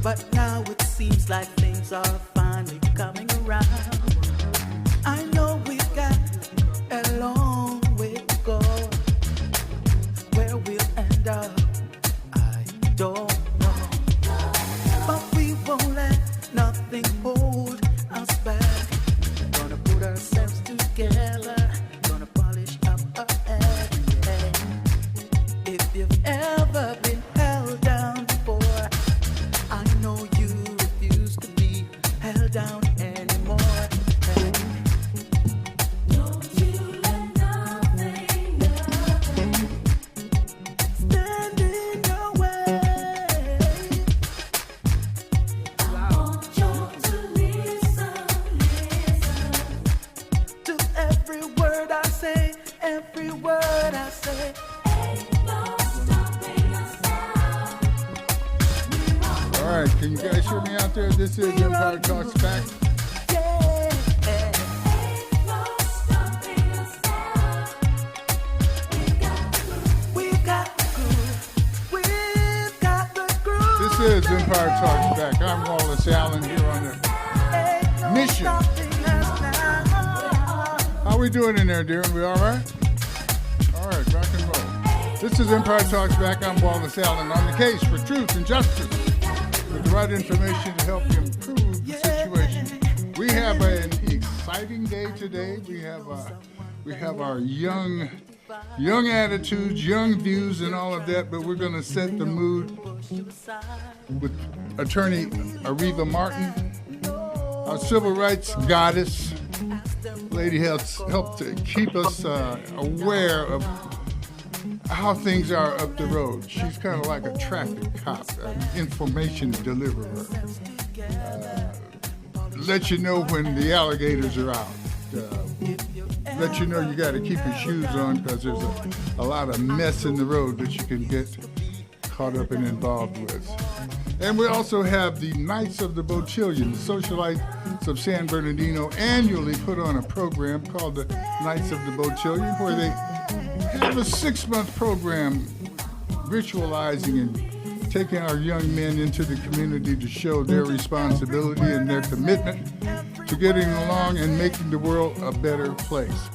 But now it seems like things are finally coming around. I know we've got a long way to go. Where we'll end up, I don't know. But we won't let nothing hold us back. Gonna put ourselves together. Gonna polish up our everything. If you've ever been held down before, I know you refuse to be held down anymore. Don't you let nothing stand in your way. I want you to listen to every word I say, every word I say. Ain't no stopping us now. All right, can you guys hear me out there? This is Empire Talks Back. Ain't no stopping us now. We've got the groove. We've got the groove. This is Empire Talks Back. I'm Wallace Allen here on the mission. How we doing in there, dear? We all right? All right, rock and roll. This is Empire Talks Back. I'm Wallace Allen on the case for truth and justice with the right information to help improve the situation. We have an exciting day today. We have our young attitudes, young views, and all of that. But we're going to set the mood with Attorney Areva Martin, our civil rights goddess. Lady helps to keep us aware of how things are up the road. She's kind of like a traffic cop, an information deliverer. Let you know when the alligators are out. Let you know you got to keep your shoes on because there's a lot of mess in the road that you can get caught up and involved with. And we also have the Knights of the Beautillion, the socialites of San Bernardino, annually put on a program called the Knights of the Beautillion, where they have a 6-month program ritualizing and taking our young men into the community to show their responsibility and their commitment to getting along and making the world a better place.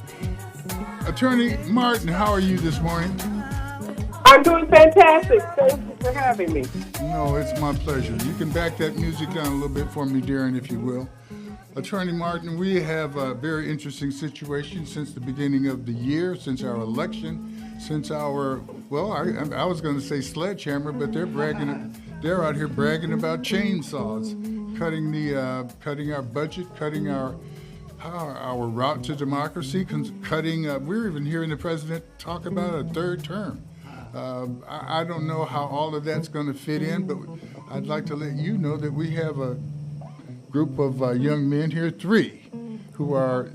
Attorney Martin, how are you this morning? I'm doing fantastic. Thank you for having me. No, it's my pleasure. You can back that music down a little bit for me, Darren, if you will. Attorney Martin, we have a very interesting situation since the beginning of the year, since our election, since our, well, I was going to say sledgehammer, but they're out here bragging about chainsaws, cutting our budget, cutting our route to democracy, cutting, we're even hearing the president talk about a third term. I don't know how all of that's going to fit in, but I'd like to let you know that we have a group of young men here, 3, who are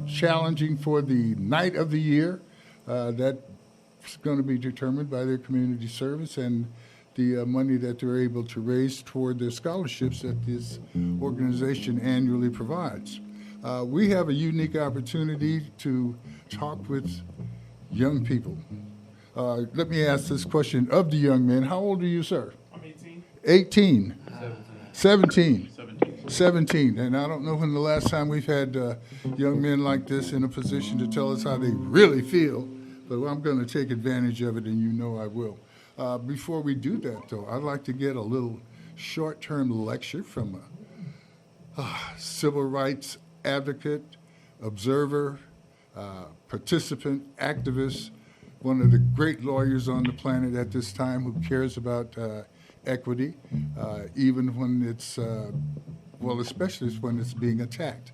challenging for the Knight of the Year. That's going to be determined by their community service and the money that they're able to raise toward their scholarships that this organization annually provides. We have a unique opportunity to talk with young people. Let me ask this question of the young men. How old are you, sir? I'm 18. 18. 17. 17. And I don't know when the last time we've had young men like this in a position to tell us how they really feel, but I'm going to take advantage of it, and you know I will. Before we do that, though, I'd like to get a little short-term lecture from a civil rights advocate, observer, participant, activist, one of the great lawyers on the planet at this time who cares about equity, even when it's, especially when it's being attacked.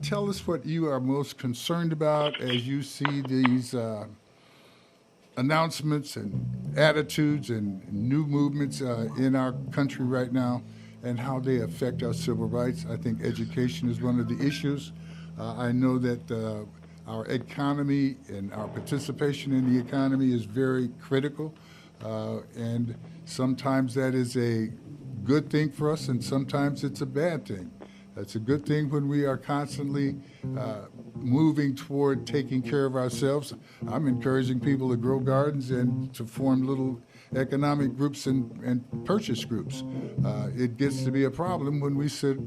Tell us what you are most concerned about as you see these announcements and attitudes and new movements in our country right now and how they affect our civil rights. I think education is one of the issues. I know that our economy and our participation in the economy is very critical, and sometimes that is a good thing for us, and sometimes it's a bad thing. It's a good thing when we are constantly moving toward taking care of ourselves. I'm encouraging people to grow gardens and to form little economic groups and purchase groups. It gets to be a problem when we sit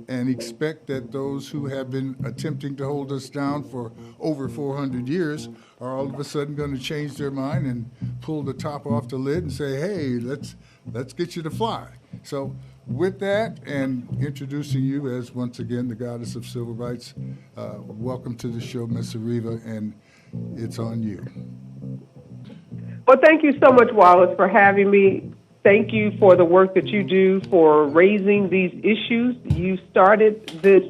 and expect that those who have been attempting to hold us down for over 400 years are all of a sudden going to change their mind and pull the top off the lid and say, hey, let's get you to fly. So with that, and introducing you as, once again, the goddess of civil rights, welcome to the show, Miss Areva, and it's on you. Well, thank you so much, Wallace, for having me. Thank you for the work that you do for raising these issues. You started this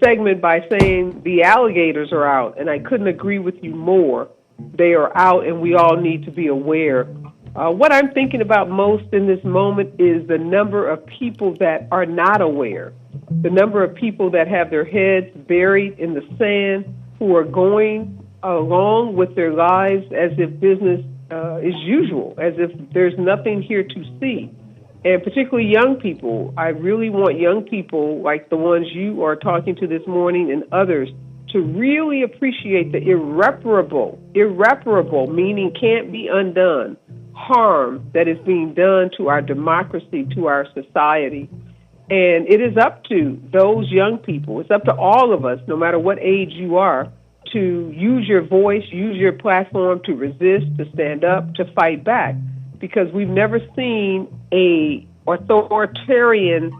segment by saying the alligators are out, and I couldn't agree with you more. They are out, and we all need to be aware. What I'm thinking about most in this moment is the number of people that are not aware, the number of people that have their heads buried in the sand, who are going along with their lives as if business is usual, as if there's nothing here to see. And particularly young people. I really want young people like the ones you are talking to this morning and others to really appreciate the irreparable, meaning can't be undone, harm that is being done to our democracy, to our society. And it is up to those young people, it's up to all of us, no matter what age you are, to use your voice, use your platform to resist, to stand up, to fight back. Because we've never seen a authoritarian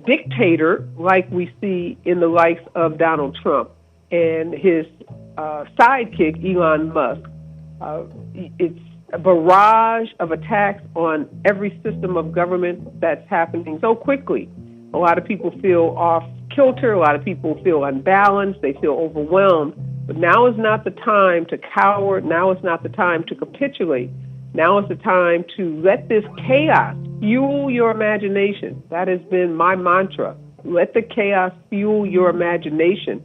dictator like we see in the likes of Donald Trump and his sidekick, Elon Musk. It's a barrage of attacks on every system of government that's happening so quickly. A lot of people feel off kilter. A lot of people feel unbalanced. They feel overwhelmed. But now is not the time to cower. Now is not the time to capitulate. Now is the time to let this chaos fuel your imagination. That has been my mantra. Let the chaos fuel your imagination.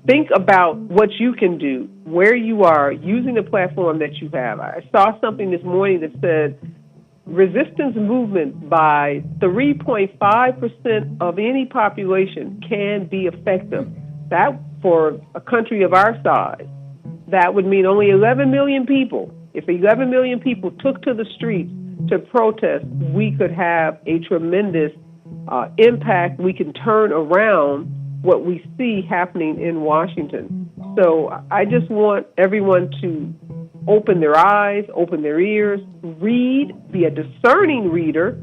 Think about what you can do, where you are, using the platform that you have. I saw something this morning that said resistance movement by 3.5% of any population can be effective. That, for a country of our size, that would mean only 11 million people. If 11 million people took to the streets to protest, we could have a tremendous impact. We can turn around what we see happening in Washington. So I just want everyone to open their eyes, open their ears, read, be a discerning reader,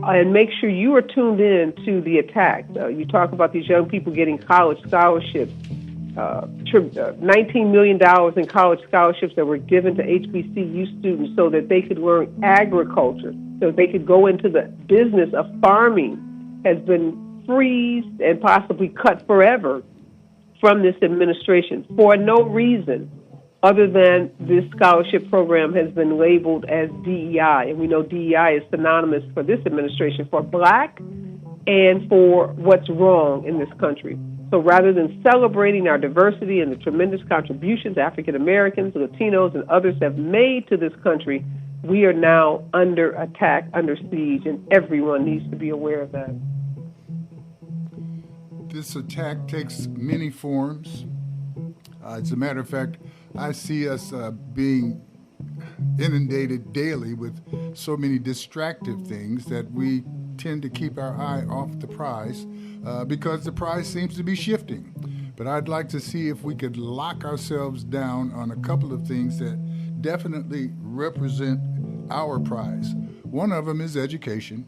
and make sure you are tuned in to the attack. You talk about these young people getting college scholarships, $19 million in college scholarships that were given to HBCU students so that they could learn agriculture, so they could go into the business of farming, has been freezed and possibly cut forever from this administration for no reason other than this scholarship program has been labeled as DEI. And we know DEI is synonymous for this administration for black and for what's wrong in this country. So rather than celebrating our diversity and the tremendous contributions African Americans, Latinos, and others have made to this country, we are now under attack, under siege, and everyone needs to be aware of that. This attack takes many forms. As a matter of fact, I see us being inundated daily with so many distractive things that we tend to keep our eye off the prize because the prize seems to be shifting. But I'd like to see if we could lock ourselves down on a couple of things that definitely represent our prize. One of them is education.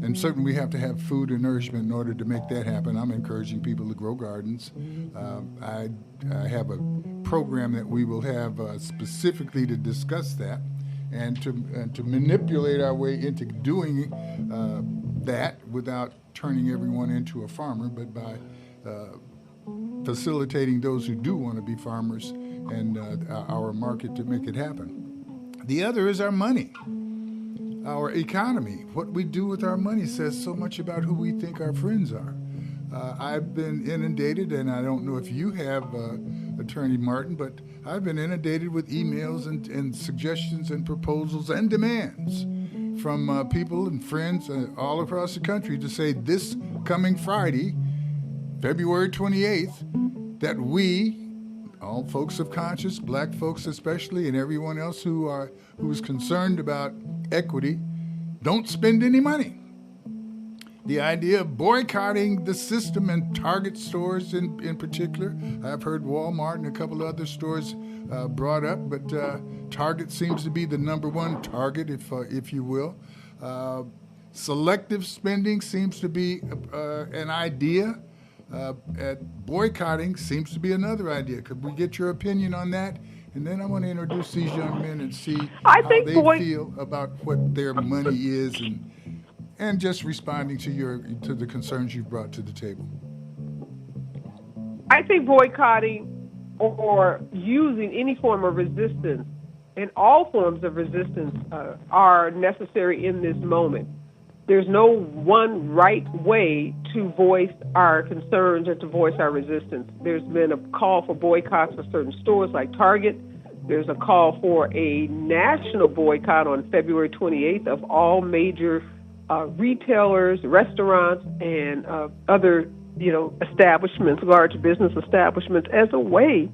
And certainly we have to have food and nourishment in order to make that happen. I'm encouraging people to grow gardens. I have a program that we will have specifically to discuss that and to manipulate our way into doing that without turning everyone into a farmer, but by facilitating those who do want to be farmers and our market to make it happen. The other is our money. Our economy, what we do with our money says so much about who we think our friends are. I've been inundated, and I don't know if you have, Attorney Martin, but I've been inundated with emails and suggestions and proposals and demands from people and friends all across the country to say this coming Friday, February 28th, that we, all folks of conscience, black folks especially, and everyone else who is concerned about equity, don't spend any money. The idea of boycotting the system and Target stores in particular. I've heard Walmart and a couple of other stores brought up, but Target seems to be the number one target, if you will. Selective spending seems to be an idea. Boycotting seems to be another idea. Could we get your opinion on that? And then I want to introduce these young men and see how they feel about what their money is and just responding to the concerns you brought to the table. I think boycotting or using any form of resistance, and all forms of resistance are necessary in this moment. There's no one right way to voice our concerns or to voice our resistance. There's been a call for boycotts for certain stores like Target. There's a call for a national boycott on February 28th of all major retailers, restaurants, and other, establishments, large business establishments, as a way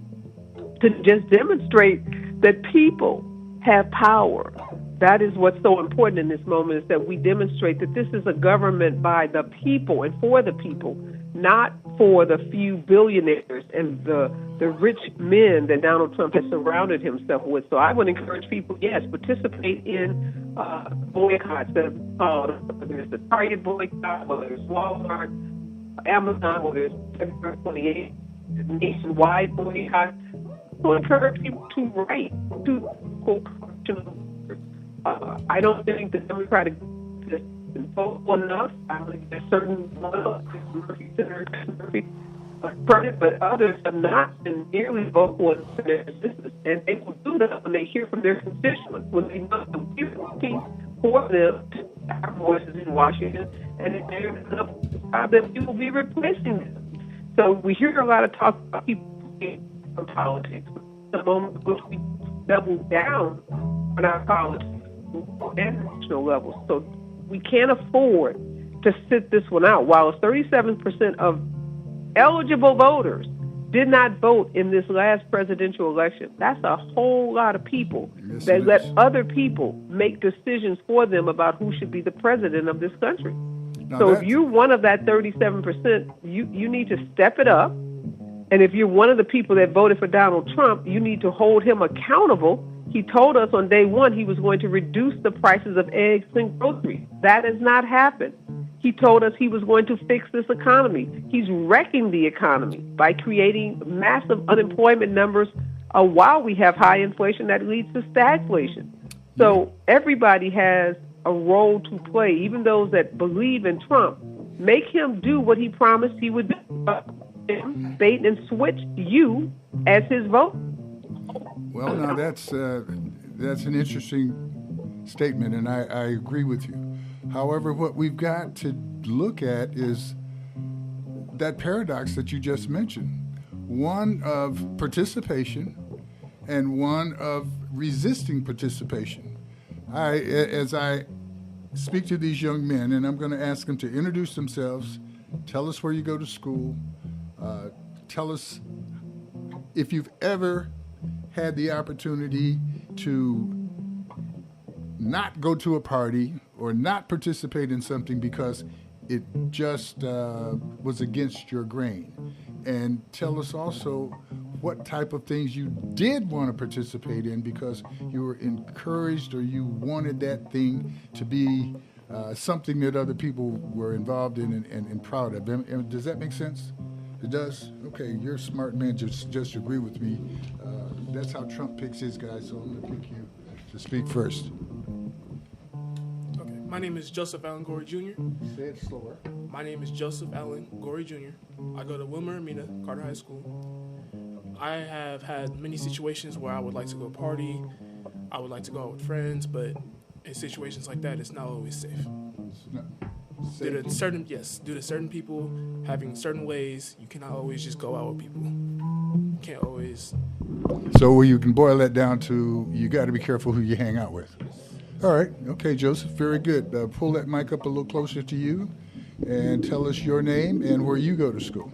to just demonstrate that people have power. That is what's so important in this moment, is that we demonstrate that this is a government by the people and for the people, not for the few billionaires and the rich men that Donald Trump has surrounded himself with. So I would encourage people, yes, participate in boycotts that are called, whether it's the Target boycott, whether it's Walmart, Amazon, whether it's February 28th, nationwide boycott. I encourage people to write to corruption. I don't think the Democratic is vocal enough. I don't think there's certain credit, but others have not been nearly vocal in their resistance, and they will do that when they hear from their constituents, when they know that we're looking for them to our voices in Washington, and if they're enough that we will be replacing them. So we hear a lot of talk about people from politics. The moment in which we double down on our politics and national levels. So we can't afford to sit this one out. While 37% of eligible voters did not vote in this last presidential election, that's a whole lot of people that let other people make decisions for them about who should be the president of this country. So if you're one of that 37%, you need to step it up. And if you're one of the people that voted for Donald Trump, you need to hold him accountable. He told us on day one he was going to reduce the prices of eggs and groceries. That has not happened. He told us he was going to fix this economy. He's wrecking the economy by creating massive unemployment numbers while we have high inflation that leads to stagflation. So everybody has a role to play, even those that believe in Trump. Make him do what he promised he would do. Bait and switch you as his vote. Well, now that's an interesting statement, and I agree with you. However, what we've got to look at is that paradox that you just mentioned, one of participation and one of resisting participation. As I speak to these young men, and I'm going to ask them to introduce themselves, tell us where you go to school, tell us if you've ever had the opportunity to not go to a party or not participate in something because it just was against your grain. And tell us also what type of things you did want to participate in because you were encouraged or you wanted that thing to be something that other people were involved in and proud of. And does that make sense? It does? Okay, you're a smart man. Just agree with me. That's how Trump picks his guys, so I'm going to pick you to speak first. Okay, my name is Joseph Allen Goree Jr. Say it slower. My name is Joseph Allen Goree Jr. I go to Wilmer Amina Carter High School. I have had many situations where I would like to go party, I would like to go out with friends, but in situations like that, it's not always safe. Due to certain people having certain ways, you cannot always just go out with people. You can't always. So you can boil that down to you got to be careful who you hang out with. All right. Okay, Joseph. Very good. Pull that mic up a little closer to you and tell us your name and where you go to school.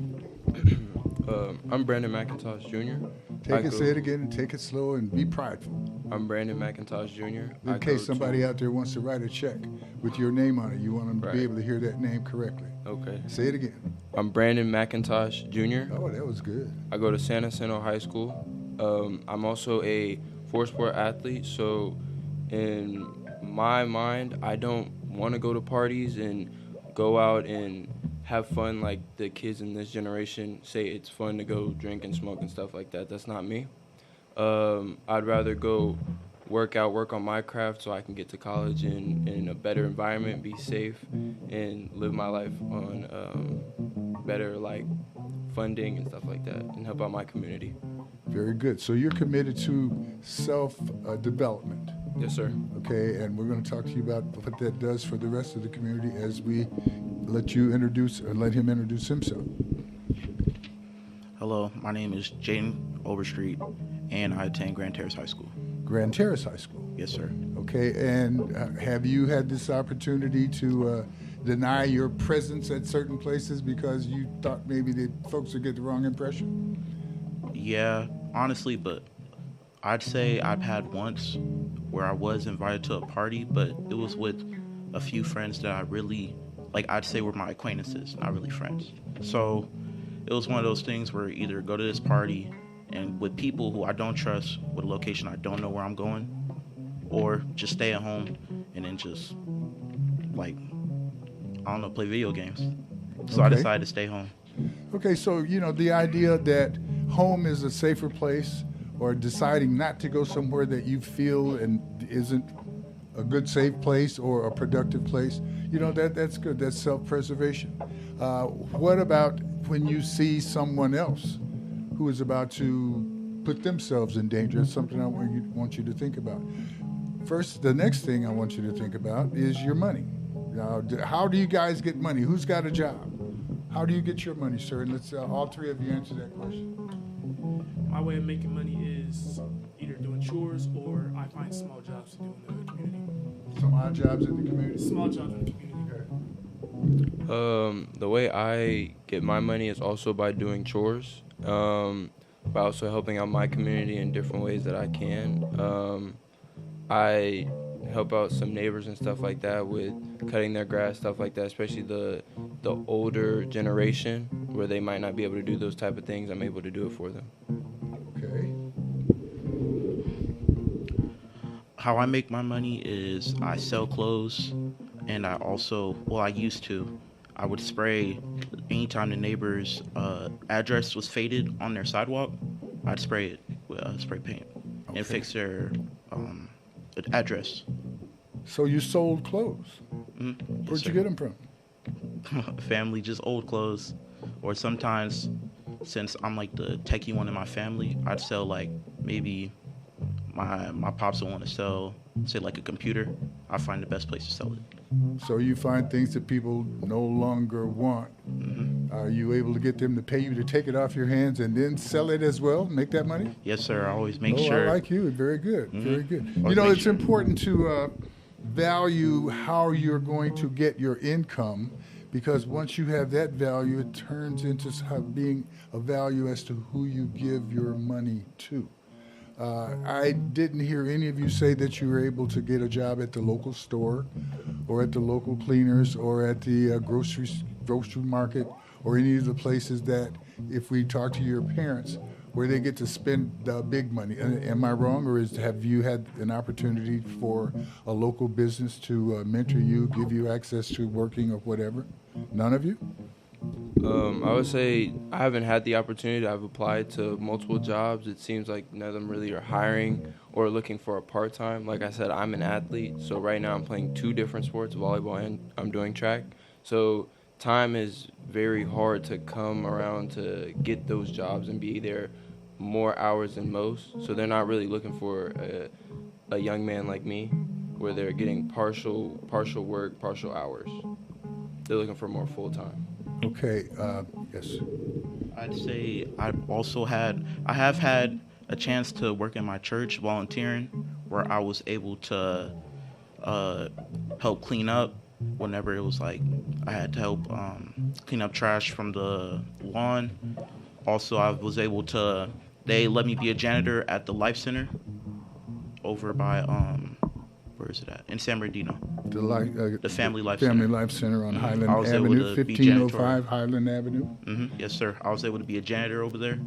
I'm Brandon McIntosh Jr. Say it again, and take it slow, and be prideful. I'm Brandon McIntosh Jr. In case somebody out there wants to write a check with your name on it, you want them to be able to hear that name correctly. Okay. Say it again. I'm Brandon McIntosh Jr. Oh, that was good. I go to San Jacinto High School. I'm also a four-sport athlete, so in my mind, I don't want to go to parties and go out and have fun like the kids in this generation say it's fun to go drink and smoke and stuff like that. That's not me. I'd rather go work on my craft so I can get to college in a better environment, be safe, and live my life on better like funding and stuff like that, and help out my community. Very good. So you're committed to self-development. Yes, sir. Okay, and we're going to talk to you about what that does for the rest of the community as we let him introduce himself. Hello, my name is Jaden Overstreet, and I attend Grand Terrace High School. Grand Terrace High School. Yes, sir. Okay, and have you had this opportunity to deny your presence at certain places because you thought maybe that folks would get the wrong impression? Yeah, honestly, but I'd say I've had once where I was invited to a party, but it was with a few friends that I really, I'd say were my acquaintances, not really friends. So it was one of those things where either go to this party and with people who I don't trust, with a location I don't know where I'm going, or just stay at home and then just, play video games. So I decided to stay home. Okay, so, the idea that home is a safer place, or deciding not to go somewhere that you feel and isn't a good, safe place or a productive place, that's good. That's self-preservation. What about when you see someone else who is about to put themselves in danger? It's something I want you to think about. First, the next thing I want you to think about is your money. Now, how do you guys get money? Who's got a job? How do you get your money, sir? And let's all three of you answer that question. My way of making money is either doing chores or I find small jobs to do in the community. Some odd jobs in the community? Small jobs in the community. Okay. The way I get my money is also by doing chores, by also helping out my community in different ways that I can. I help out some neighbors and stuff like that with cutting their grass, stuff like that, especially the older generation where they might not be able to do those type of things. I'm able to do it for them. Okay. How I make my money is I sell clothes, and I also, I used to, I would spray anytime the neighbor's address was faded on their sidewalk, I'd spray it with spray paint and fix their address. So you sold clothes? Mm-hmm. Where'd you get them from? Family, just old clothes. Or sometimes, since I'm the techie one in my family, I'd sell maybe my pops will want to sell, say a computer. I find the best place to sell it. So you find things that people no longer want. Mm-hmm. Are you able to get them to pay you to take it off your hands and then sell it as well, make that money? Yes, sir. I always make sure. I like you. Very good. Mm-hmm. Very good. Always It's important to value how you're going to get your income, because once you have that value, it turns into being a value as to who you give your money to. I didn't hear any of you say that you were able to get a job at the local store or at the local cleaners or at the grocery market or any of the places that, if we talk to your parents, where they get to spend the big money. Am I wrong, or have you had an opportunity for a local business to mentor you, give you access to working or whatever? None of you? I would say I haven't had the opportunity. I've applied to multiple jobs. It seems like none of them really are hiring or looking for a part-time. Like I said, I'm an athlete, so right now I'm playing 2 different sports, volleyball and I'm doing track. So time is very hard to come around to get those jobs and be there more hours than most. So they're not really looking for a young man like me where they're getting partial work, partial hours. They're looking for more full-time. Okay, yes. I'd say I have had a chance to work in my church volunteering, where I was able to help clean up whenever it was I had to help clean up trash from the lawn. Also, I was able to they let me be a janitor at the Life Center over by where is it at? In San Bernardino. The Family Life Family Center. Life Center on I Highland was able Avenue, to be 1505 Highland Avenue. Yes, sir. I was able to be a janitor over there,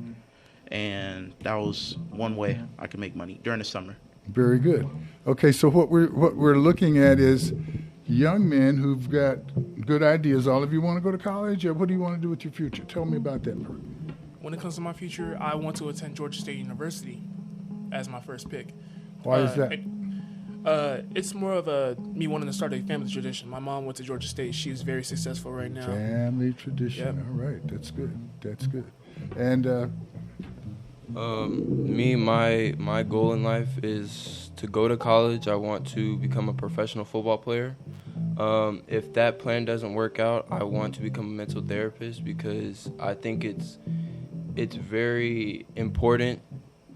and that was one way I could make money during the summer. Very good. Okay, so what we're looking at is young men who've got good ideas. All of you want to go to college, or what do you want to do with your future? Tell me about that. When it comes to my future, I want to attend Georgia State University as my first pick. Why is that? It's more of me wanting to start a family tradition. My mom went to Georgia State. She's very successful right now. Family tradition. Yep. All right, that's good. That's good. And my goal in life is to go to college. I want to become a professional football player. If that plan doesn't work out, I want to become a mental therapist because I think it's very important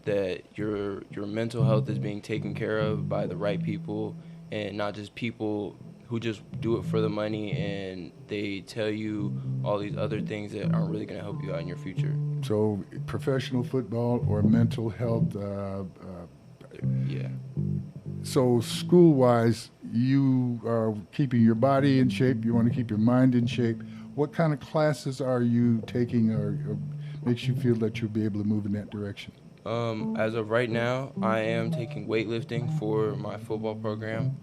that your mental health is being taken care of by the right people and not just people who just do it for the money and they tell you all these other things that aren't really going to help you out in your future. so professional football or mental health. Yeah. So school-wise, you are keeping your body in shape. You want to keep your mind in shape. What kind of classes are you taking or makes you feel that you'll be able to move in that direction? As of right now, I am taking weightlifting for my football program.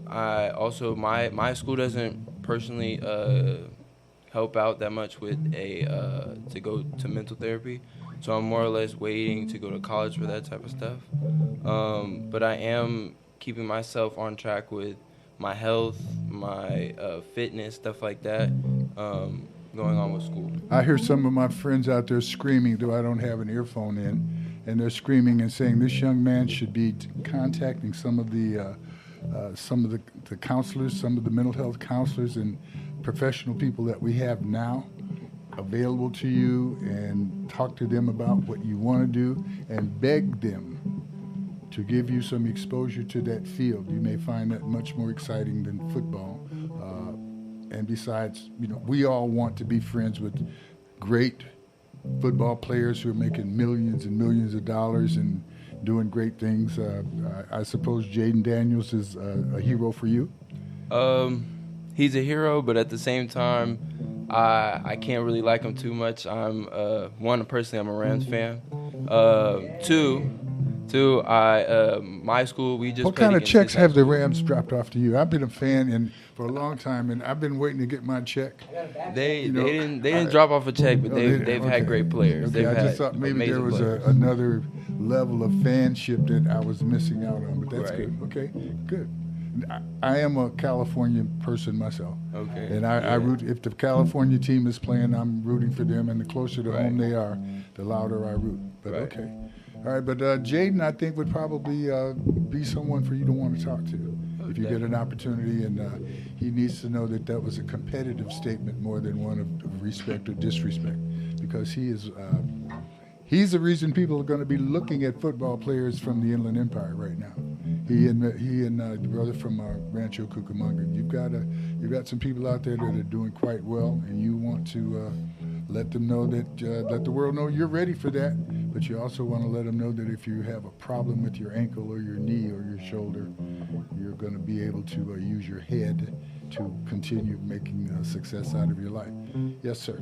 I also my school doesn't personally help out that much with to go to mental therapy, so I'm more or less waiting to go to college for that type of stuff. But I am keeping myself on track with my health, my fitness, stuff like that. Going on with school. I hear some of my friends out there screaming, though I don't have an earphone in, and they're screaming and saying this young man should be contacting some of the counselors, some of the mental health counselors and professional people that we have now available to you, and talk to them about what you want to do and beg them to give you some exposure to that field. You may find that much more exciting than football. And besides, we all want to be friends with great football players who are making millions and millions of dollars and doing great things. I suppose Jaden Daniels is a hero for you? He's a hero, but at the same time, I can't really like him too much. I'm personally, I'm a Rams fan. Two, my school, we just. What kind of checks have the Rams dropped off to you? I've been a fan for a long time, and I've been waiting to get my check. They didn't drop off a check, but they've had great players. Okay, I just thought maybe there was another level of fanship that I was missing out on, but that's good. Okay, good. I am a California person myself. Okay. And I root, if the California team is playing, I'm rooting for them, and the closer to home they are, the louder I root. But okay. All right, but Jaden, I think, would probably be someone for you to want to talk to if you get an opportunity, and he needs to know that that was a competitive statement more than one of respect or disrespect, because he's the reason people are going to be looking at football players from the Inland Empire right now. He and the brother from Rancho Cucamonga. You've got some people out there that are doing quite well, and you want to let them know that let the world know you're ready for that. But you also want to let them know that if you have a problem with your ankle or your knee or your shoulder, you're going to be able to use your head to continue making success out of your life. Yes, sir.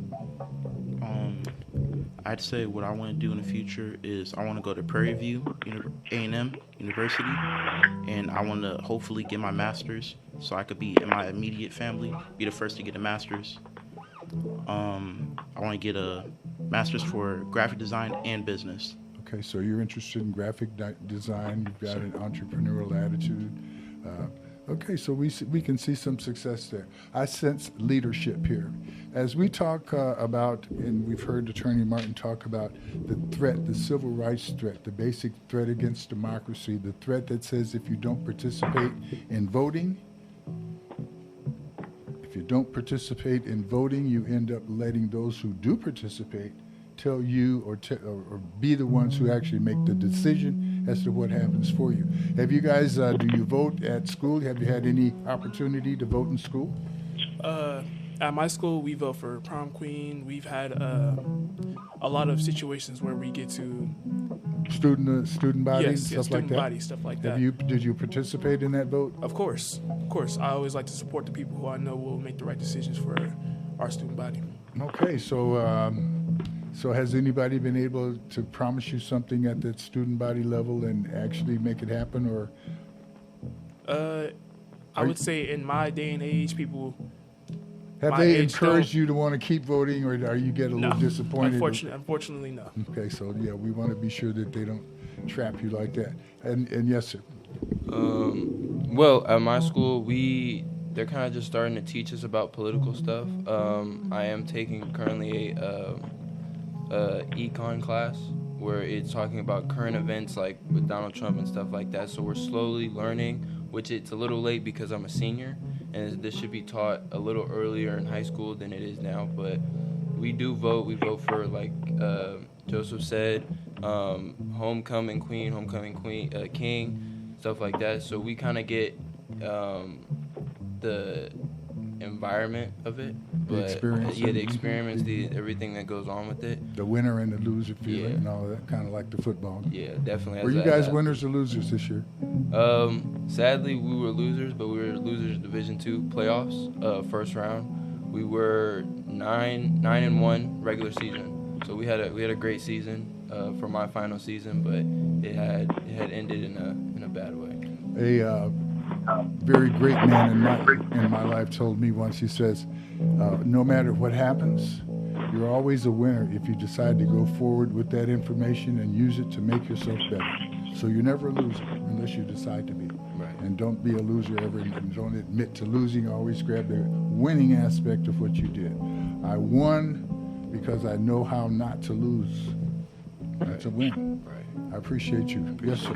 I'd say what I want to do in the future is I want to go to Prairie View A&M University, and I want to hopefully get my master's so I could be in my immediate family, be the first to get a master's. I want to get a master's for graphic design and business. Okay, so you're interested in graphic design. You've got an entrepreneurial attitude. Okay, so we can see some success there. I sense leadership here. As we talk about, and we've heard Attorney Martin talk about the threat, the civil rights threat, the basic threat against democracy, the threat that says if you don't participate in voting, you end up letting those who do participate tell you or be the ones who actually make the decision as to what happens for you. Have you guys, do you vote at school? Have you had any opportunity to vote in school? At my school, we vote for prom queen. We've had a lot of situations where we get to Student body, yes, stuff like student that. body, stuff like that. Did you participate in that vote? Of course. I always like to support the people who I know will make the right decisions for our student body. Okay, so has anybody been able to promise you something at that student body level and actually make it happen, or? I would say in my day and age, people. Have they encouraged you to want to keep voting, or are you get a little disappointed? Unfortunately, no. Okay, so yeah, we want to be sure that they don't trap you like that. And yes, sir. Well, at my school, they're kind of just starting to teach us about political stuff. I am taking currently a econ class where it's talking about current events like with Donald Trump and stuff like that. So we're slowly learning, which it's a little late because I'm a senior, and this should be taught a little earlier in high school than it is now. But we do vote. We vote for, like Joseph said, homecoming queen, king, stuff like that. So we kind of get the environment of it. The experience. Yeah, the experiments, everything that goes on with it. The winner and the loser feeling Yeah. and all that, kind of like the football. Yeah, definitely. Were you guys winners or losers this year? Sadly, we were losers, but we were losers Division II playoffs, first round. We were 9-1 regular season. So we had a great season for my final season, but it had ended in a bad way. A very great man in my life told me once. He says, no matter what happens, you're always a winner if you decide to go forward with that information and use it to make yourself better. So you're never a loser unless you decide to be. Right. And don't be a loser ever, and don't admit to losing. Always grab the winning aspect of what you did. I won because I know how not to lose. That's a win. Right. I appreciate you. Yes, sir.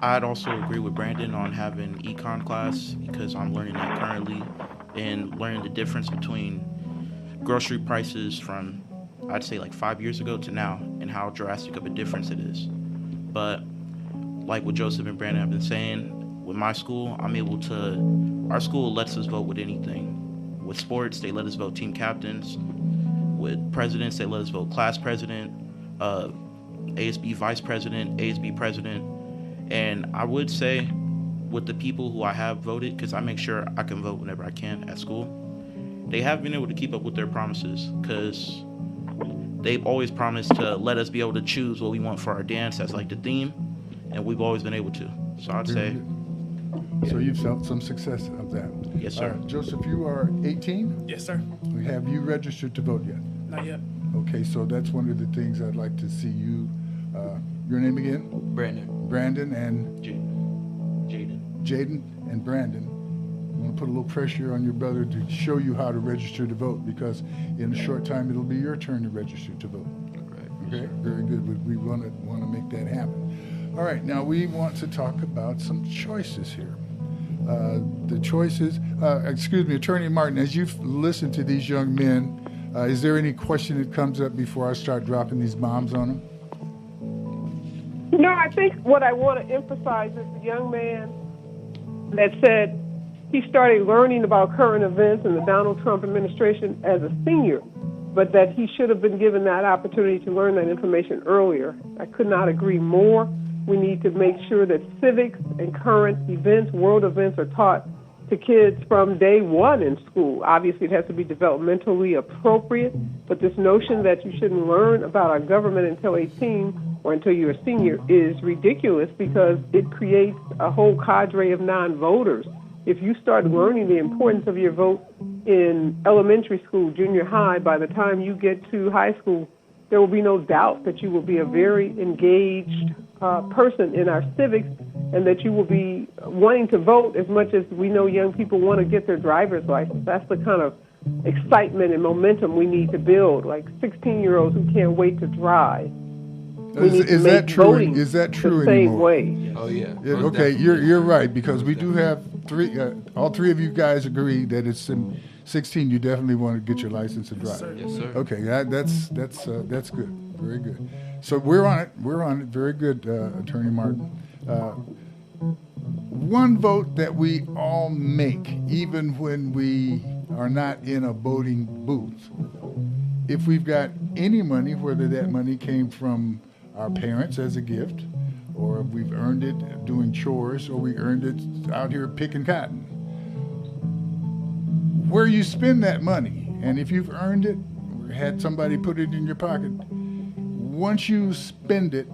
I'd also agree with Brandon on having econ class because I'm learning that currently and learning the difference between grocery prices from, I'd say, like 5 years ago to now and how drastic of a difference it is. But like what Joseph and Brandon have been saying, with my school, our school lets us vote with anything. With sports, they let us vote team captains. With presidents, they let us vote class president, ASB vice president, ASB president. And I would say with the people who I have voted, because I make sure I can vote whenever I can at school, they have been able to keep up with their promises because they've always promised to let us be able to choose what we want for our dance as like the theme, and we've always been able to. So I'd say. So you've felt some success of that. Yes, sir. Joseph, you are 18? Yes, sir. Have you registered to vote yet? Not yet. Okay, so that's one of the things I'd like to see you. Your name again? Brandon and? Jaden and Brandon. I want to put a little pressure on your brother to show you how to register to vote, because in a short time it'll be your turn to register to vote. Right. Okay, very good. We want to make that happen. All right, now we want to talk about some choices here. The choices, Attorney Martin, as you've listened to these young men, is there any question that comes up before I start dropping these bombs on them? No, I think what I want to emphasize is the young man that said he started learning about current events in the Donald Trump administration as a senior, but that he should have been given that opportunity to learn that information earlier. I could not agree more. We need to make sure that civics and current events, world events, are taught to kids from day one in school. Obviously, it has to be developmentally appropriate, but this notion that you shouldn't learn about our government until 18 or until you're a senior is ridiculous, because it creates a whole cadre of non-voters. If you start learning the importance of your vote in elementary school, junior high, by the time you get to high school, there will be no doubt that you will be a very engaged person in our civics, and that you will be wanting to vote as much as we know young people want to get their driver's license. That's the kind of excitement and momentum we need to build, like 16-year-olds who can't wait to drive. Is that true? Is that true the same anymore? way. Oh yeah. Okay, you're right, because we do have all three of you guys agree that it's in 16. You definitely want to get your license to drive. Yes, sir. Okay, that's good. Very good. So we're on it. Very good, Attorney Martin. One vote that we all make, even when we are not in a voting booth. If we've got any money, whether that money came from our parents as a gift, or if we've earned it doing chores, or we earned it out here picking cotton, where you spend that money, and if you've earned it or had somebody put it in your pocket, once you spend it,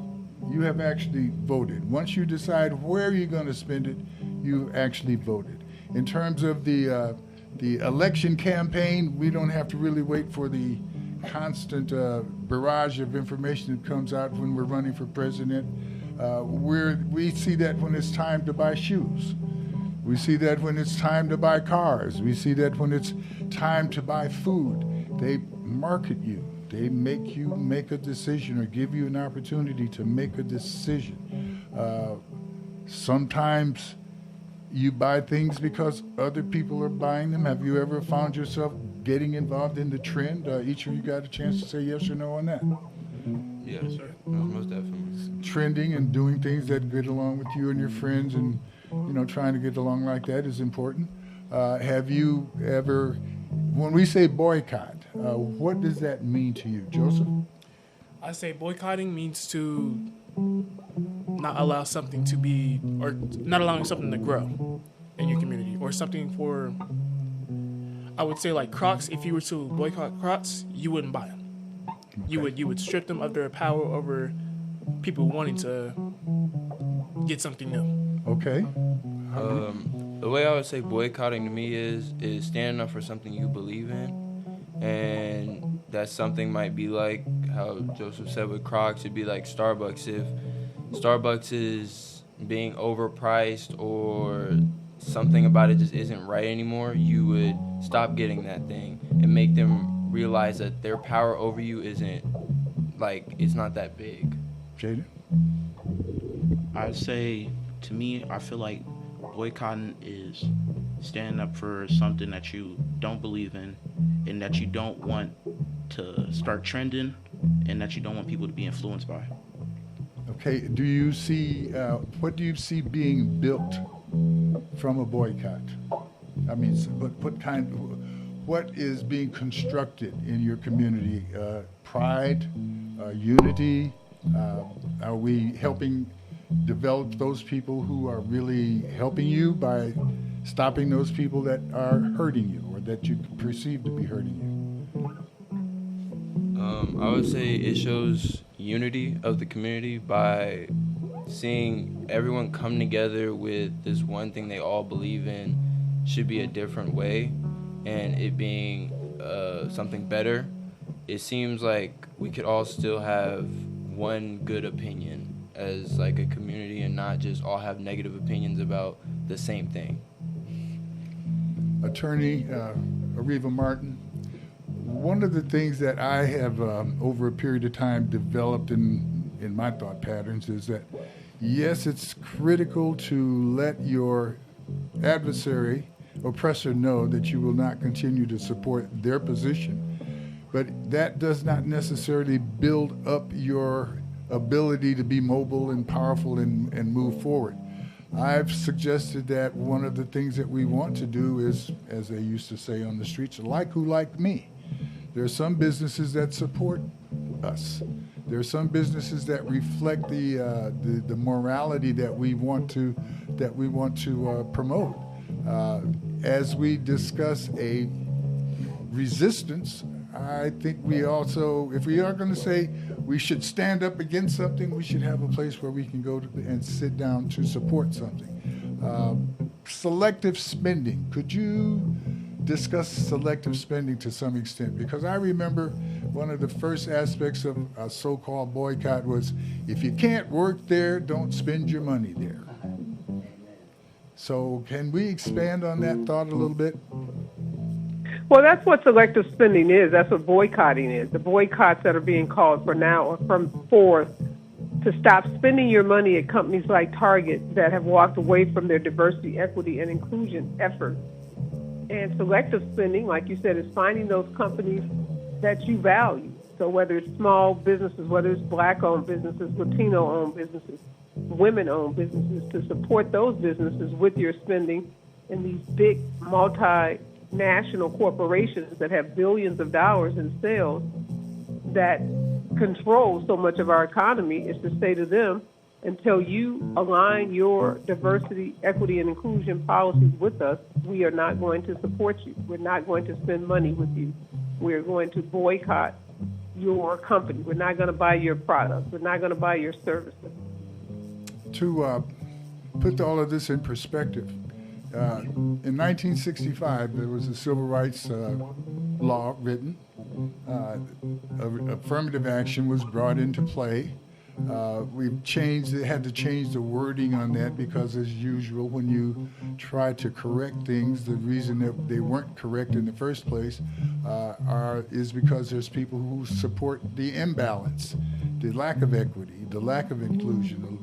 you have actually voted. Once you decide where you're going to spend it, you actually voted. In terms of the election campaign, we don't have to really wait for the constant barrage of information that comes out when we're running for president. We see that when it's time to buy shoes. We see that when it's time to buy cars. We see that when it's time to buy food. They market you. They make you make a decision or give you an opportunity to make a decision. Sometimes you buy things because other people are buying them. Have you ever found yourself getting involved in the trend? Each of you got a chance to say yes or no on that? Yes, sir. Most definitely. Trending and doing things that get along with you and your friends, and trying to get along like that is important. Have you ever, when we say boycott, what does that mean to you, Joseph? I say boycotting means to not allow something to be, or not allowing something to grow in your community, or something for, I would say like Crocs. If you were to boycott Crocs, you wouldn't buy them. Okay. You would strip them of their power over people wanting to get something new. Okay. The way I would say boycotting to me is standing up for something you believe in, and that something might be like how Joseph said with Crocs. It'd be like Starbucks. If Starbucks is being overpriced or something about it just isn't right anymore, you would stop getting that thing and make them realize that their power over you isn't, like, it's not that big. Jaden? I'd say, to me, I feel like boycotting is standing up for something that you don't believe in and that you don't want to start trending and that you don't want people to be influenced by. Okay, do you see, what do you see being built from a boycott? I mean, what is being constructed in your community? Pride, unity? Are we helping develop those people who are really helping you by stopping those people that are hurting you or that you perceive to be hurting you? I would say it shows unity of the community by seeing everyone come together with this one thing they all believe in should be a different way, and it being something better. It seems like we could all still have one good opinion as like a community and not just all have negative opinions about the same thing. Attorney Areva Martin, one of the things that I have over a period of time developed in my thought patterns is that, yes, it's critical to let your adversary, oppressor, know that you will not continue to support their position, but that does not necessarily build up your ability to be mobile and powerful and move forward. I've suggested that one of the things that we want to do is, as they used to say on the streets, like who liked me. There are some businesses that support us. There are some businesses that reflect the morality that we want to promote. As we discuss a resistance, I think we also, if we are going to say we should stand up against something, we should have a place where we can go and sit down to support something. Selective spending. Could you discuss selective spending to some extent? Because I remember one of the first aspects of a so-called boycott was, if you can't work there, don't spend your money there. So can we expand on that thought a little bit? Well, that's what selective spending is. That's what boycotting is. The boycotts that are being called for now are from forth to stop spending your money at companies like Target that have walked away from their diversity, equity, and inclusion efforts. And selective spending, like you said, is finding those companies that you value. So whether it's small businesses, whether it's Black-owned businesses, Latino-owned businesses, women-owned businesses, to support those businesses with your spending in these big multi national corporations that have billions of dollars in sales that control so much of our economy is to say to them, until you align your diversity, equity, and inclusion policies with us, we are not going to support you. We're not going to spend money with you. We're going to boycott your company. We're not going to buy your products. We're not going to buy your services. To put all of this in perspective, in 1965, there was a civil rights law written. Affirmative action was brought into play. They had to change the wording on that because, as usual, when you try to correct things, the reason that they weren't correct in the first place is because there's people who support the imbalance, the lack of equity, the lack of inclusion,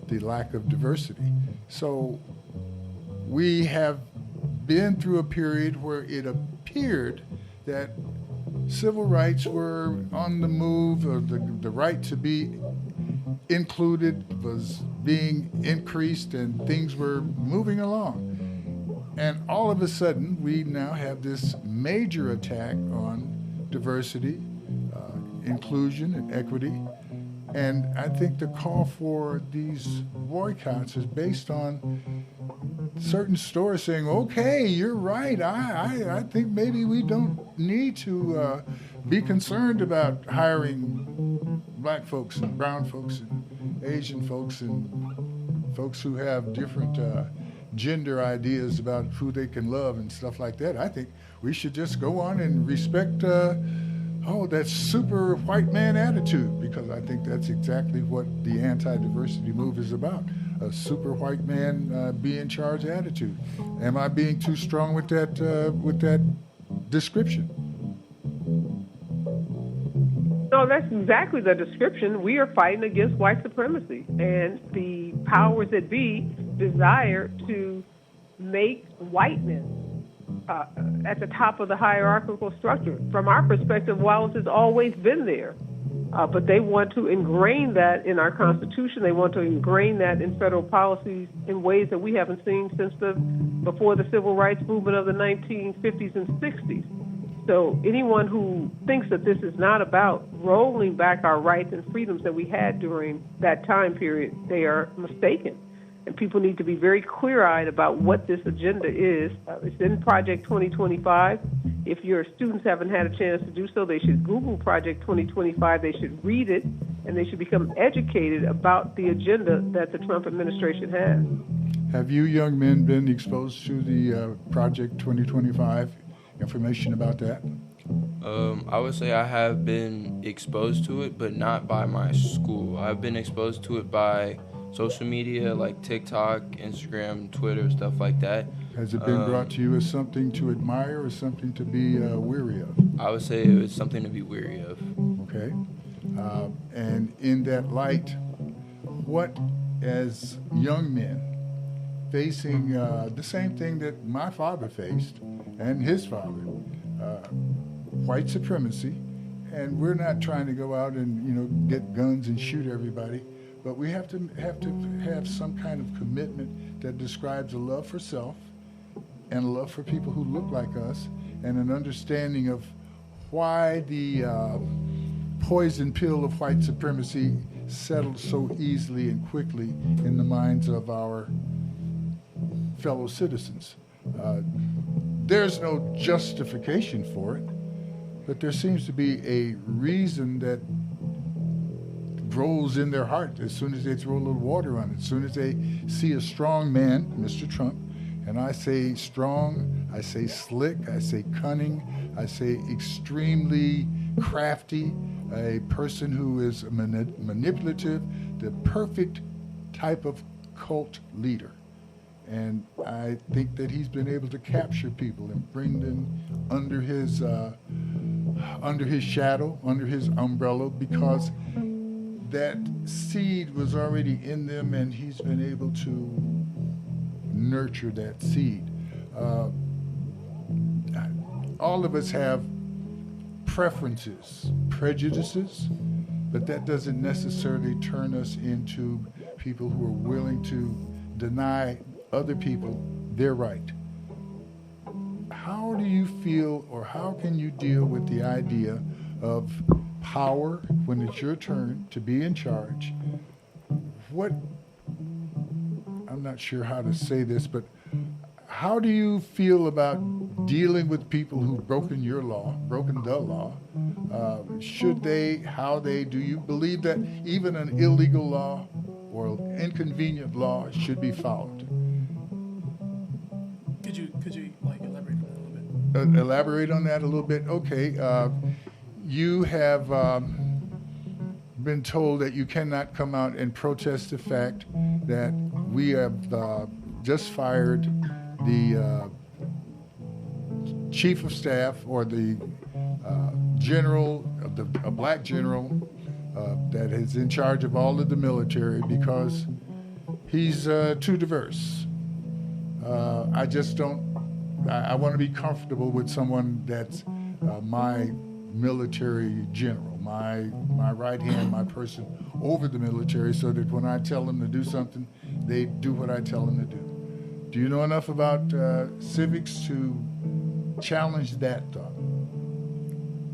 the lack of diversity. So we have been through a period where it appeared that civil rights were on the move, or the right to be included was being increased, and things were moving along. And all of a sudden, we now have this major attack on diversity, inclusion, and equity. And I think the call for these boycotts is based on certain stores saying, okay, you're right. I think maybe we don't need to be concerned about hiring black folks and brown folks and Asian folks and folks who have different gender ideas about who they can love and stuff like that. I think we should just go on and respect that super white man attitude, because I think that's exactly what the anti-diversity move is about, a super white man be in charge attitude. Am I being too strong with that description? No, that's exactly the description. We are fighting against white supremacy, and the powers that be desire to make whiteness at the top of the hierarchical structure. From our perspective, Wallace has always been there, but they want to ingrain that in our Constitution. They want to ingrain that in federal policies in ways that we haven't seen since before the civil rights movement of the 1950s and 60s. So anyone who thinks that this is not about rolling back our rights and freedoms that we had during that time period, they are mistaken. And people need to be very clear-eyed about what this agenda is. It's in Project 2025. If your students haven't had a chance to do so, they should Google Project 2025. They should read it, and they should become educated about the agenda that the Trump administration has. Have you young men been exposed to the Project 2025 information about that? I would say I have been exposed to it, but not by my school. I've been exposed to it by social media like TikTok, Instagram, Twitter, stuff like that. Has it been brought to you as something to admire or something to be weary of? I would say it was something to be weary of. Okay. And in that light, what, as young men facing the same thing that my father faced and his father, white supremacy, and we're not trying to go out and get guns and shoot everybody, but we have to have some kind of commitment that describes a love for self and a love for people who look like us, and an understanding of why the poison pill of white supremacy settled so easily and quickly in the minds of our fellow citizens. There's no justification for it, but there seems to be a reason that rolls in their heart as soon as they throw a little water on it, as soon as they see a strong man, Mr. Trump. And I say strong, I say slick, I say cunning, I say extremely crafty, a person who is manipulative, the perfect type of cult leader. And I think that he's been able to capture people and bring them under his shadow, under his umbrella, because that seed was already in them, and he's been able to nurture that seed. All of us have preferences, prejudices, but that doesn't necessarily turn us into people who are willing to deny other people their right. How do you feel, or how can you deal with the idea of power when it's your turn to be in charge? I'm not sure how to say this, but how do you feel about dealing with people who've broken the law? Do you believe that even an illegal law or inconvenient law should be followed? Could you like elaborate on that a little bit? Elaborate on that a little bit? Okay. You have been told that you cannot come out and protest the fact that we have just fired the chief of staff, or the general, a black general that is in charge of all of the military, because he's too diverse. I just don't. I want to be comfortable with someone that's my military general, my right hand, my person over the military, so that when I tell them to do something, they do what I tell them to do. Do you know enough about civics to challenge that thought?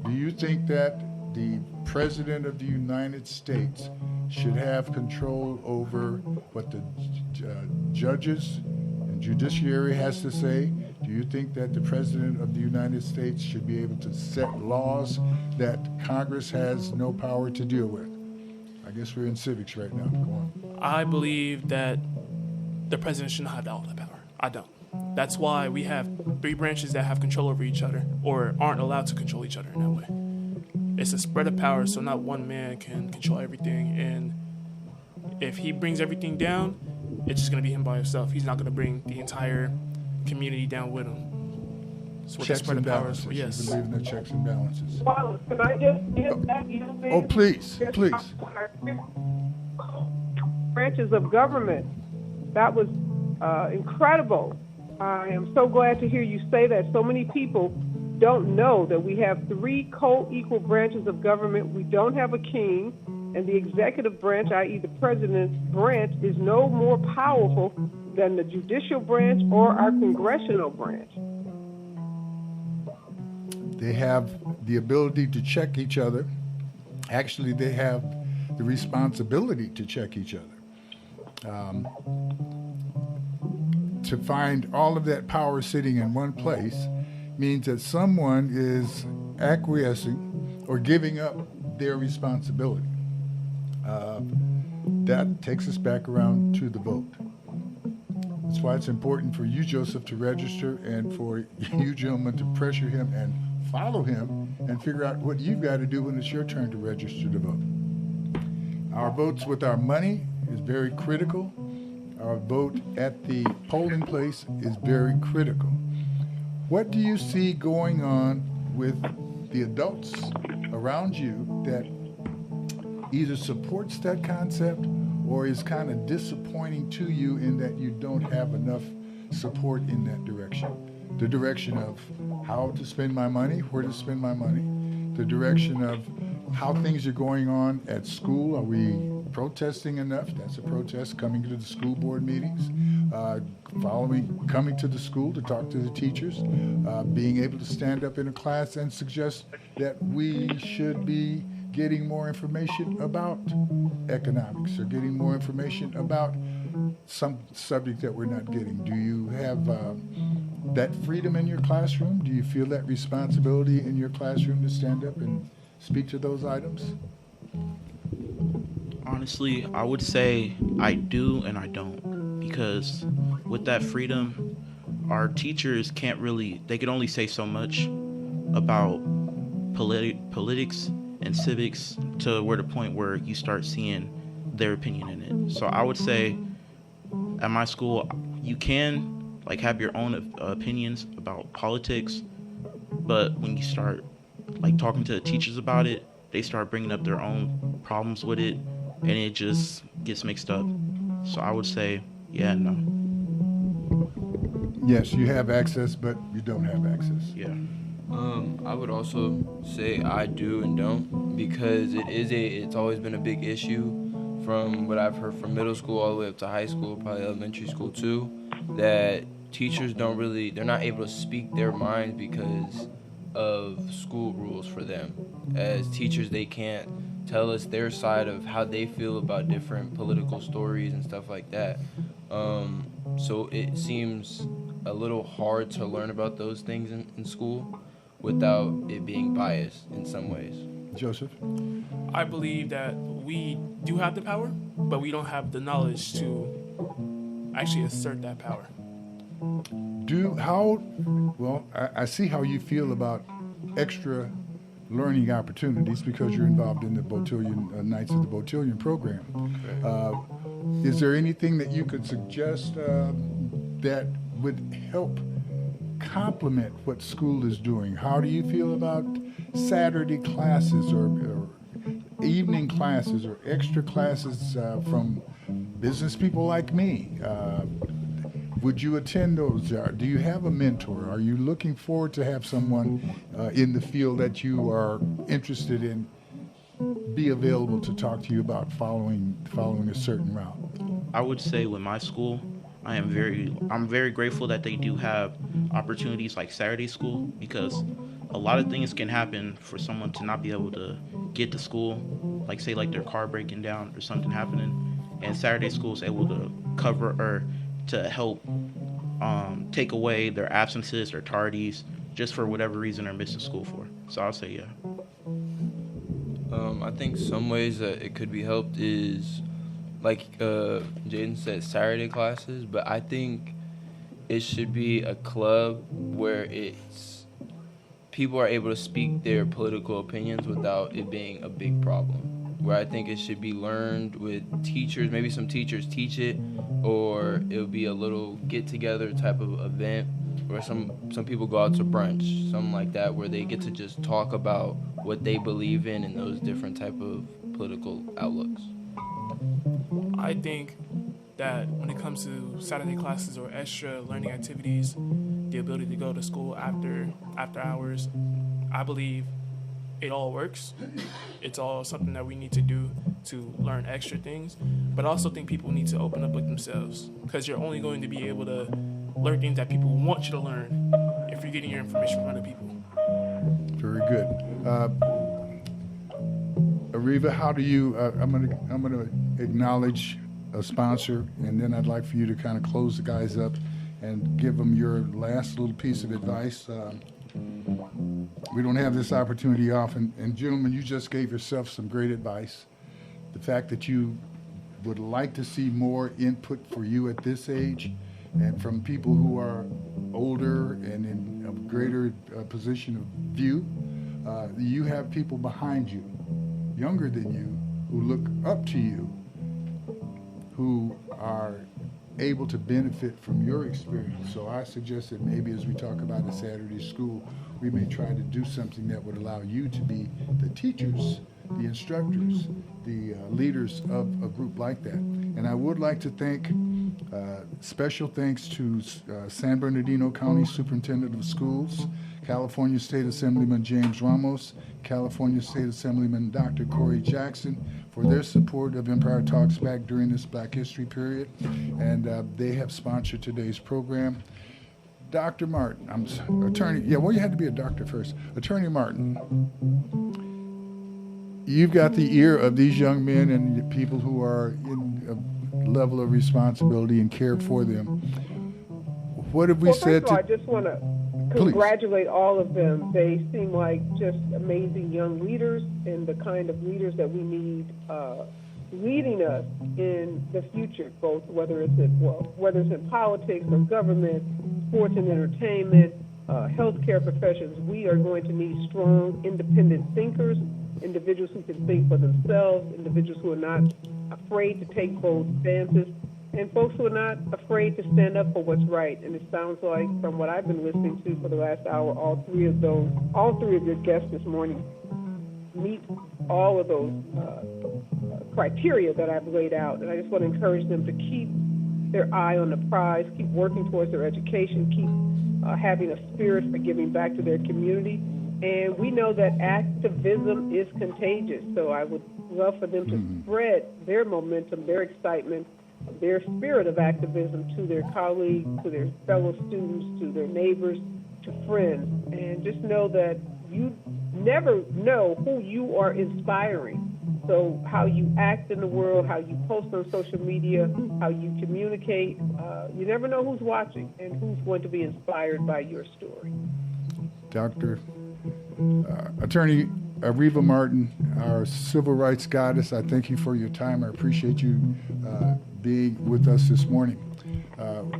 Do you think that the President of the United States should have control over what the judges and judiciary has to say? Do you think that the President of the United States should be able to set laws that Congress has no power to deal with? I guess we're in civics right now. Go on. I believe that the president should not have all that power. I don't. That's why we have 3 branches that have control over each other, or aren't allowed to control each other in that way. It's a spread of power, so not one man can control everything. And if he brings everything down, it's just going to be him by himself. He's not going to bring the entire community down with him. So with the Checks spread and of power, balances. yes. You believe in the checks and balances. Wallace, can I just get that? Oh, please. Branches of government. That was incredible. I am so glad to hear you say that. So many people don't know that we have 3 co-equal branches of government. We don't have a king, and the executive branch, i.e. the president's branch, is no more powerful than the judicial branch or our congressional branch. They have the ability to check each other. Actually, they have the responsibility to check each other. To find all of that power sitting in one place means that someone is acquiescing or giving up their responsibility. That takes us back around to the vote. That's why it's important for you, Joseph, to register, and for you, gentlemen, to pressure him and follow him and figure out what you've got to do when it's your turn to register to vote. Our votes with our money is very critical. Our vote at the polling place is very critical. What do you see going on with the adults around you that either supports that concept or is kind of disappointing to you in that you don't have enough support in that direction? The direction of how to spend my money, where to spend my money, the direction of how things are going on at school. Are we protesting enough? That's a protest. Coming to the school board meetings, coming to the school to talk to the teachers, being able to stand up in a class and suggest that we should be getting more information about economics, or getting more information about some subject that we're not getting. Do you have that freedom in your classroom? Do you feel that responsibility in your classroom to stand up and speak to those items? Honestly, I would say I do and I don't, because with that freedom, our teachers can't really, they can only say so much about politics and civics to where the point where you start seeing their opinion in it. So I would say at my school, you can like have your own opinions about politics, but when you start like talking to the teachers about it, they start bringing up their own problems with it, and it just gets mixed up. So I would say, yeah, no. Yes, you have access, but you don't have access. Yeah. I would also say I do and don't, because it's always been a big issue from what I've heard from middle school all the way up to high school, probably elementary school too, that teachers they're not able to speak their minds because of school rules for them. As teachers, they can't tell us their side of how they feel about different political stories and stuff like that. So it seems a little hard to learn about those things in school without it being biased in some ways. Joseph? I believe that we do have the power, but we don't have the knowledge to actually assert that power. I see how you feel about extra learning opportunities because you're involved in the Beautillion Knights of the Beautillion program. Is there anything that you could suggest that would help complement what school is doing? How do you feel about Saturday classes or evening classes or extra classes from business people like me? Would you attend those? Do you have a mentor? Are you looking forward to have someone in the field that you are interested in be available to talk to you about following a certain route? I would say with my school, I'm very grateful that they do have opportunities like Saturday school, because a lot of things can happen for someone to not be able to get to school, like say like their car breaking down or something happening, and Saturday school is able to cover or to help take away their absences or tardies just for whatever reason they're missing school for. So I'll say yeah. I think some ways that it could be helped is, like Jaden said, Saturday classes, but I think it should be a club where people are able to speak their political opinions without it being a big problem. Where I think it should be learned with teachers, maybe some teachers teach it, or it'll be a little get-together type of event where some people go out to brunch, something like that, where they get to just talk about what they believe in and those different type of political outlooks. I think that when it comes to Saturday classes or extra learning activities, the ability to go to school after hours, I believe it all works. It's all something that we need to do to learn extra things. But I also think people need to open up with themselves, because you're only going to be able to learn things that people want you to learn if you're getting your information from other people. Very good. Areva, how do you? I'm gonna acknowledge a sponsor, and then I'd like for you to kind of close the guys up and give them your last little piece of advice. We don't have this opportunity often, and gentlemen, you just gave yourself some great advice. The fact that you would like to see more input for you at this age, and from people who are older and in a greater position of view, you have people behind you, younger than you, who look up to you, who are able to benefit from your experience. So I suggest that maybe as we talk about a Saturday school, we may try to do something that would allow you to be the teachers, the instructors, the leaders of a group like that. And I would like to thank, special thanks to San Bernardino County Superintendent of Schools, California State Assemblyman James Ramos, California State Assemblyman Dr. Goree Jackson, for their support of Empire Talks Back during this Black History period. And they have sponsored today's program. Dr. Martin, Attorney, you had to be a doctor first. Attorney Martin, you've got the ear of these young men and the people who are in a level of responsibility and care for them. What have we said? First of all, I just want to congratulate all of them. They seem like just amazing young leaders and the kind of leaders that we need leading us in the future, both whether it's in politics or government, sports and entertainment, healthcare professions. We are going to need strong, independent thinkers, individuals who can think for themselves, individuals who are not afraid to take bold stances, and folks who are not afraid to stand up for what's right. And it sounds like, from what I've been listening to for the last hour, all three of your guests this morning meet all of those criteria that I've laid out. And I just want to encourage them to keep their eye on the prize, keep working towards their education, keep having a spirit for giving back to their community. And we know that activism is contagious, so I would love for them to spread their momentum, their excitement, their spirit of activism to their colleagues, to their fellow students, to their neighbors, to friends. And just know that you never know who you are inspiring. So how you act in the world, how you post on social media, how you communicate, you never know who's watching and who's going to be inspired by your story. Dr. Attorney Areva Martin, our civil rights goddess, I thank you for your time. I appreciate you being with us this morning.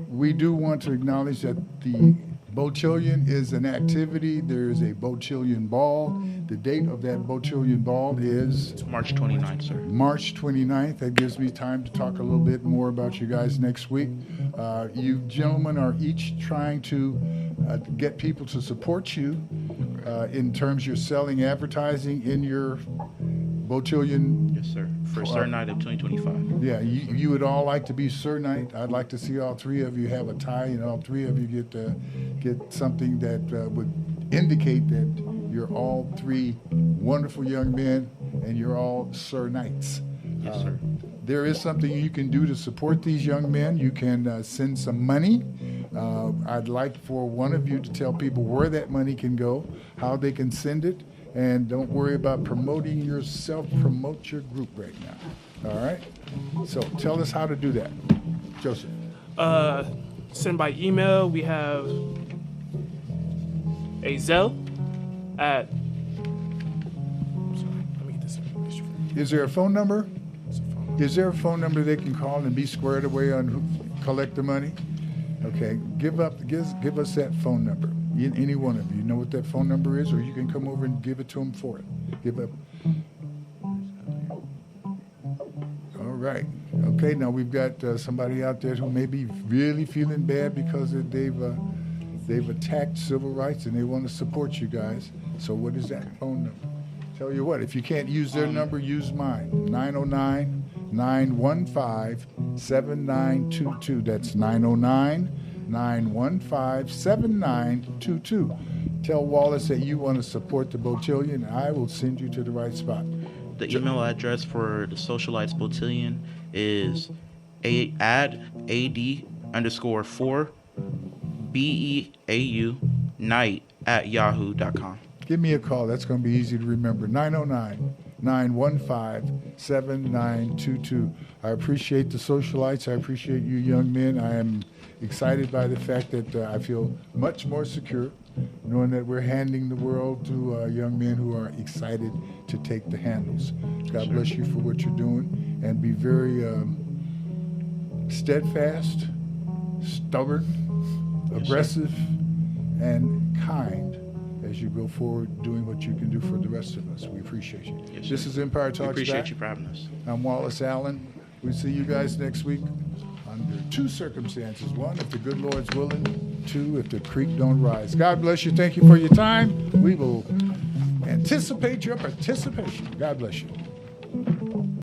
We do want to acknowledge that the Beautillion is an activity. There is a Beautillion Ball. The date of that Beautillion Ball is? It's March 29th, sir. March 29th. That gives me time to talk a little bit more about you guys next week. You gentlemen are each trying to get people to support you in terms you're selling advertising in your Beautillion. Yes, sir. For Sir Night of 2025. Yeah, you would all like to be Sir Knight. I'd like to see all three of you have a tie, and all three of you get something that would indicate that you're all three wonderful young men, and you're all Sir Knights. Yes, sir. There is something you can do to support these young men. You can send some money. I'd like for one of you to tell people where that money can go, how they can send it. And don't worry about promoting yourself. Promote your group right now. All right? So tell us how to do that. Joseph. Send by email. We have a Zelle at... Sorry, let me get this information. Is there a phone number? What's the phone? Is there a phone number they can call and be squared away on who collect the money? Okay, give us that phone number. Any one of you know what that phone number is, or you can come over and give it to them for it. Give up. All right. Okay. Now we've got somebody out there who may be really feeling bad because they've attacked civil rights and they want to support you guys. So what is that phone number? Tell you what, if you can't use their number, use mine. 909-915-7922. That's 909-915-7922. Tell Wallace that you want to support the Beautillion, and I will send you to the right spot. The email address for the Socialites Beautillion is ad_4 BEAU night@yahoo.com. Give me a call. That's going to be easy to remember. 909-915-7922. I appreciate the socialites. I appreciate you young men. I am excited by the fact that I feel much more secure knowing that we're handing the world to young men who are excited to take the handles. God bless you for what you're doing, and be very steadfast, stubborn, aggressive, and kind as you go forward doing what you can do for the rest of us. We appreciate you. Yes, this is Empire Talks We appreciate Back. you for having us. I'm Wallace Allen. We'll see you guys next week under two circumstances. One, if the good Lord's willing. Two, if the creek don't rise. God bless you. Thank you for your time. We will anticipate your participation. God bless you.